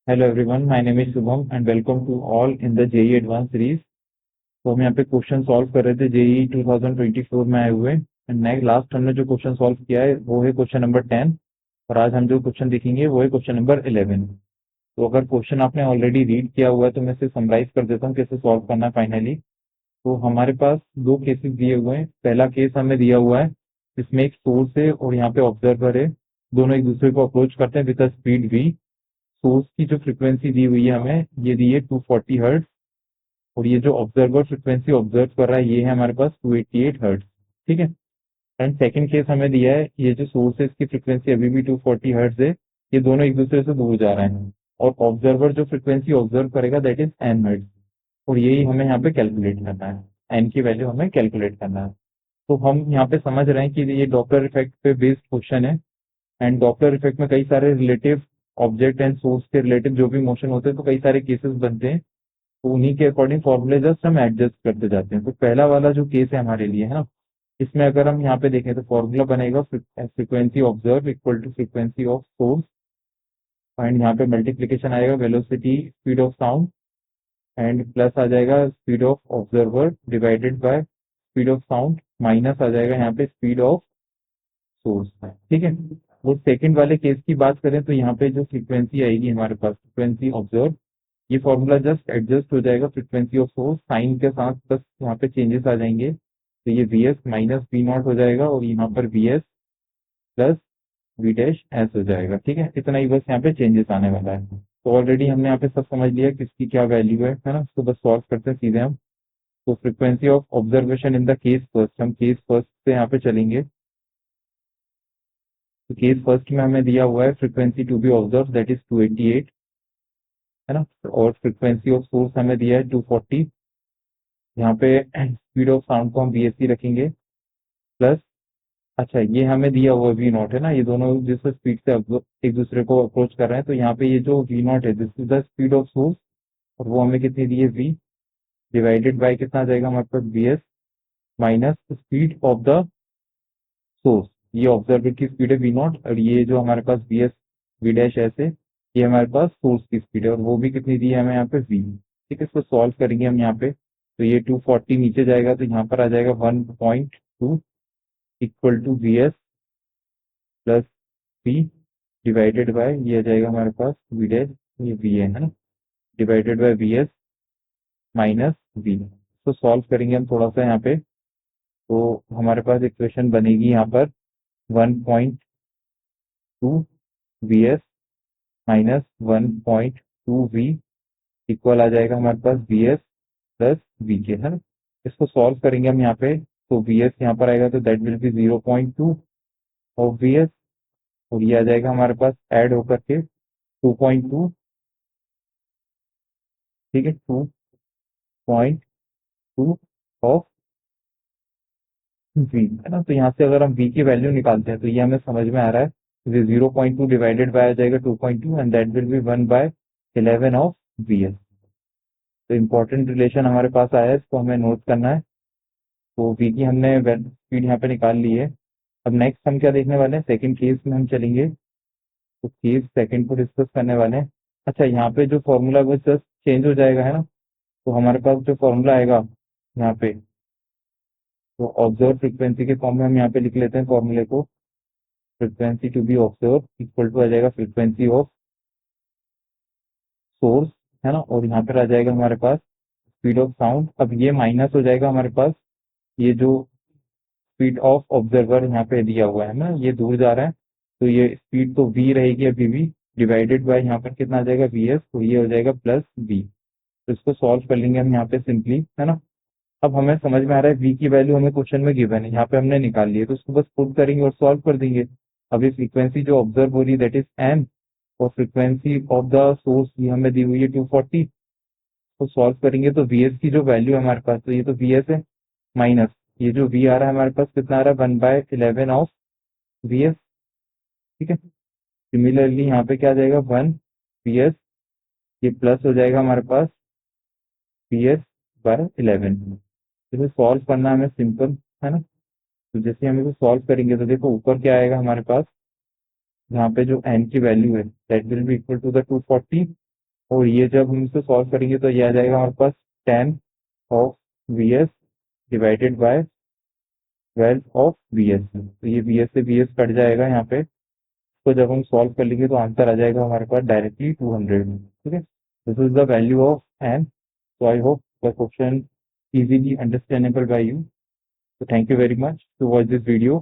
Hello everyone, my name is Shubham and welcome to all in the JEE Advanced series। तो हम यहाँ पे question solve कर रहे थे JEE 2024 में आए हुए एंड नेक्स्ट लास्ट हमने जो क्वेश्चन सॉल्व किया है वो है क्वेश्चन नंबर 10 और आज हम जो क्वेश्चन देखेंगे वो है क्वेश्चन नंबर 11। तो अगर क्वेश्चन आपने ऑलरेडी रीड किया हुआ है तो मैं इसे समराइज कर देता हूँ कैसे सॉल्व करना है फाइनली। तो हमारे पास दो केसेस दिए हुए हैं। पहला केस हमें दिया हुआ है जिसमें एक सोर्स है और यहाँ पे ऑब्जर्वर है, दोनों एक दूसरे को अप्रोच करते हैं विद स्पीड v। सोर्स की जो फ्रीक्वेंसी दी हुई है हमें ये दी है 240 हर्ट्ज और ये जो ऑब्जर्वर फ्रीक्वेंसी ऑब्जर्व कर रहा है ये है हमारे पास 288 हर्ट्ज। ठीक है। एंड सेकंड केस हमें दिया है ये जो सोर्स है इसकी फ्रीक्वेंसी अभी भी 240 हर्ट्ज है, ये दोनों एक दूसरे से दूर जा रहे हैं और ऑब्जर्वर जो फ्रीक्वेंसी ऑब्जर्व करेगा दैट इज एन हर्ट्ज और यही हमें यहाँ पे कैलकुलेट करना है। एन की वैल्यू हमें कैलकुलेट करना है। तो हम यहाँ पे समझ रहे हैं कि ये डॉपलर इफेक्ट पे बेस्ड क्वेश्चन है एंड डॉपलर इफेक्ट में कई सारे रिलेटिव ऑब्जेक्ट एंड सोर्स के रिलेटिव जो भी मोशन होते हैं तो कई सारे केसेस बनते हैं, तो उन्हीं के अकॉर्डिंग फॉर्मूले जस्ट हम एडजस्ट करते जाते हैं। तो पहला वाला जो केस है हमारे लिए है ना, इसमें अगर हम यहाँ पे देखें तो फॉर्मूला बनेगा frequency observe equal to frequency of source and यहाँ पे मल्टीप्लीकेशन आएगा velocity speed of sound and plus आ जाएगा speed of observer divided by speed of sound minus आ जाएगा यहाँ पे स्पीड ऑफ सोर्स। ठीक है। वो सेकंड वाले केस की बात करें तो यहाँ पे जो फ्रीक्वेंसी आएगी हमारे पास फ्रीक्वेंसी ऑब्जर्व, ये फॉर्मूला जस्ट एडजस्ट हो जाएगा फ्रीक्वेंसी ऑफ सोर्स साइन के साथ, बस यहाँ पे चेंजेस आ जाएंगे तो ये V S minus V nought हो जाएगा और यहाँ पर V S plus V dash S हो जाएगा। ठीक है, इतना ही बस यहाँ पे चेंजेस आने वाला है। तो ऑलरेडी हमने यहाँ पे सब समझ लिया किसकी क्या वैल्यू है ना, तो बस सॉल्व करते हैं सीधे हम। तो frequency of observation in the case first, हम केस फर्स्ट से यहाँ पे चलेंगे। तो केस फर्स्ट में हमें दिया हुआ है frequency to be observe that is 288 है ना, और फ्रीक्वेंसी ऑफ सोर्स हमें दिया है 240। यहाँ पे स्पीड ऑफ साउंड को हम बीएससी रखेंगे प्लस, अच्छा ये हमें दिया हुआ वी नॉट है ना, ये दोनों जिस स्पीड से एक दूसरे को अप्रोच कर रहे हैं तो यहाँ पे ये जो वी नॉट है this is the speed of source और वो हमें कितनी दी है वी डिवाइडेड बाय कितना आ जाएगा हमारे पास V S minus speed of the source. ये ऑब्जर्वर की स्पीड है वी नॉट और ये जो हमारे पास बी एस वी डैश ऐसे ये हमारे पास सोर्स की स्पीड है और वो भी कितनी दी है हमें यहाँ पे वी। ठीक है, इसको सॉल्व करेंगे हम यहाँ पे तो ये 240 नीचे जाएगा तो यहाँ पर आ जाएगा 1.2 equal to V S plus V divided by ये आ जाएगा हमारे पास वी डैश, ये वी है ना, divided by V S minus V. तो सॉल्व करेंगे हम थोड़ा सा यहाँ पे तो हमारे पास इक्वेशन बनेगी यहाँ पर 1.2 V S minus 1.2 V equal आ जाएगा हमारे पास वी एस प्लस वी के है ना। इसको सॉल्व करेंगे हम यहाँ पे तो वी एस यहाँ पर आएगा तो that will B 0.2 of V S और ये आ जाएगा हमारे पास ऐड होकर के 2.2। ठीक है, 2.2 ऑफ वी है ना। तो यहाँ से अगर हम वी की वैल्यू निकालते हैं तो ये हमें समझ में आ रहा है 0.2 डिवाइडेड बाय आ जाएगा 2.2 and that will B 1/11 of V S. तो इम्पोर्टेंट रिलेशन हमारे पास आया है, इसको हमें नोट करना है। तो वी की हमने स्पीड यहाँ पे निकाल ली है। अब नेक्स्ट हम क्या देखने वाले हैं, सेकंड केस में हम चलेंगे तो केस सेकंड को डिस्कस करने वाले हैं। अच्छा यहाँ पे जो फॉर्मूला वो जस्ट चेंज हो जाएगा है ना, तो हमारे पास जो फॉर्मूला आएगा यहाँ पे तो ऑब्जर्व फ्रीक्वेंसी के फॉर्म में हम यहाँ पे लिख लेते हैं फॉर्मूले को, frequency to be observe equal to आ जाएगा फ्रीक्वेंसी ऑफ सोर्स है ना, और यहाँ पर आ जाएगा हमारे पास स्पीड ऑफ साउंड। अब ये माइनस हो जाएगा हमारे पास ये जो स्पीड ऑफ ऑब्जर्वर यहाँ पे दिया हुआ है ना, ये दूर जा रहा है तो ये स्पीड तो v रहेगी अभी भी डिवाइडेड बाय यहाँ पर कितना आ जाएगा वी एस, तो ये हो जाएगा प्लस v। तो इसको सॉल्व कर लेंगे हम यहाँ पे सिंपली है ना। अब हमें समझ में आ रहा है v की वैल्यू हमें क्वेश्चन में गिवन है, यहाँ पे हमने निकाल ली है तो उसको बस पुट करेंगे और सॉल्व कर देंगे। अभी फ्रीक्वेंसी जो ऑब्जर्व हो रही है दैट इज एन और फ्रीक्वेंसी ऑफ द सोर्स ये हमें दी हुई है 240। तो सॉल्व करेंगे तो वी एस की जो वैल्यू है हमारे पास तो ये तो वी एस है माइनस ये जो v आ रहा है हमारे पास कितना आ रहा है 1/11 ऑफ वी एस। ठीक है, सिमिलरली यहाँ पे क्या आ जाएगा 1 वी एस, ये प्लस हो जाएगा हमारे पास वी एस बाय 11। इसे सॉल्व करना हमें सिंपल है ना। तो जैसे हम इसे सॉल्व करेंगे तो देखो ऊपर क्या आएगा हमारे पास, यहाँ पे जो n की वैल्यू है that will be equal to the 240 और ये जब हम इसे सॉल्व करेंगे तो ये आ जाएगा हमारे पास 10 of V S divided by 12 of V S. तो ये वी एस से वी एस कट जाएगा यहाँ पे, तो जब हम सॉल्व कर लेंगे तो आंसर आ जाएगा हमारे पास डायरेक्टली 200। ठीक है, this is the value of N. So I hope the question easily understandable by you. So thank you very much to watch this video.